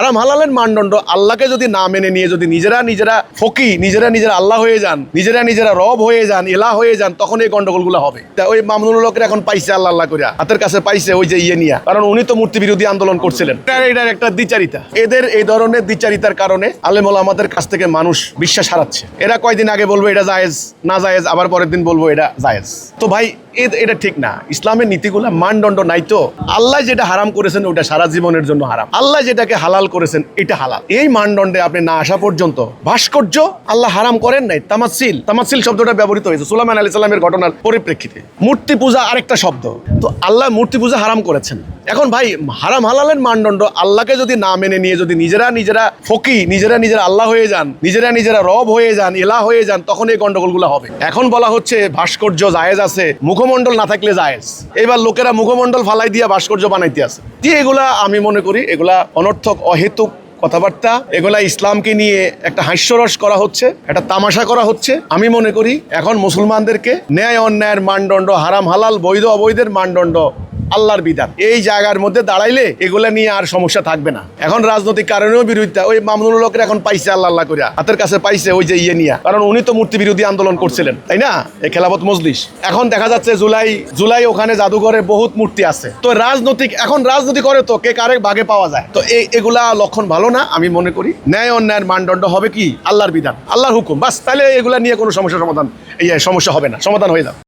হারাম হালালের মানদণ্ড আল্লাহকে যদি না মেনে নিয়ে যদি নিজেরা ফকি নিজেরা আল্লাহ হয়ে যান, নিজেরা রব হয়ে যান, ইলাহ হয়ে যান, তখন এই গন্ডগোলগুলো হবে। তা ওই মামুনুল হকের এখন পাইছে আল্লাহ করিয়া, হাতের কাছে পাইছে ওই যে নিয়া, কারণ উনি তো মূর্তি বিরোধী আন্দোলন করছিলেন। এটার একটা দ্বিচারিতা, এদের এই ধরনের দ্বিচারিতার কারণে আলেম ওলামাদের কাছ থেকে মানুষ বিশ্বাস হারাচ্ছে। এরা কয়দিন আগে বলবো এটা জায়েজ না জায়েজ, আবার পরের দিন বলবো এটা জায়েজ। তো ভাই এটা ঠিক না। ইসলামের নীতিগুলো মানদণ্ড নাই। তো আল্লাহ যেটা হারাম করেছেন ওটা সারা জীবনের জন্য হারাম, আল্লাহ যেটাকে হালাল করেছেন এটা হালাল। এই মানদণ্ডে আপনি না আসা পর্যন্ত ভাস্কর্য আল্লাহ হারাম করেন নাই। তামাসিল শব্দটা ব্যবহৃত হয়েছে সুলাইমান আলাইহিস সালামের ঘটনার পরিপ্রেক্ষিতে। মূর্তি পূজা আরেকটা শব্দ। তো আল্লাহ মূর্তি পূজা হারাম করেছেন। এখন ভাই হারাম হালালের মানদণ্ড আল্লাহকে যদি না মেনে নিয়ে যদি নিজেরা ফকি নিজেরা আল্লাহ হয়ে যান, নিজেরা রব হয়ে যান, ইলাহ হয়ে যান, তখন এই গন্ডগোলগুলো হবে। এখন বলা হচ্ছে ভাস্কর্য জায়েজ আছে, মুখমণ্ডল না থাকলে জায়েজ। এবার লোকেরা মুখমণ্ডল ফালাই দিয়া ভাস্কর্য বানাইতে আছে। এগুলা আমি মনে করি এগুলা অনর্থক অহেতুক কথাবার্তা। এগুলা ইসলামকে নিয়ে একটা হাস্যরস করা হচ্ছে, একটা তামাশা করা হচ্ছে। আমি মনে করি এখন মুসলমানদেরকে ন্যায় অন্যায়ের মানদণ্ড, হারাম হালাল বৈধ অবৈধের মানদণ্ড, আল্লাহর বিধান, এই জায়গার মধ্যে দাঁড়াইলে এগুলা নিয়ে আর সমস্যা থাকবে না। এখন রাজনৈতিক কারণেও বিরোধিতা। ওই মামুনুল হকের এখন পাইছে আল্লাহ করিয়া, হাতের কাছে পাইছে ওই যে নিয়া, কারণ উনি তো মূর্তি বিরোধী আন্দোলন করছিলেন, তাই না? এই খেলাফত মজলিস। এখন দেখা যাচ্ছে জুলাই ওখানে জাদুঘরে বহুত মূর্তি আছে। তো এখন রাজনীতি করে তো কে কারে ভাগে পাওয়া যায়। তো এগুলা লক্ষণ ভালো না। আমি মনে করি ন্যায় অন্যায়ের মানদণ্ড হবে কি আল্লাহর বিধান, আল্লাহর হুকুম, বাস। তাহলে এগুলা নিয়ে কোনো সমস্যা হবে না, সমাধান হয়ে যাবে।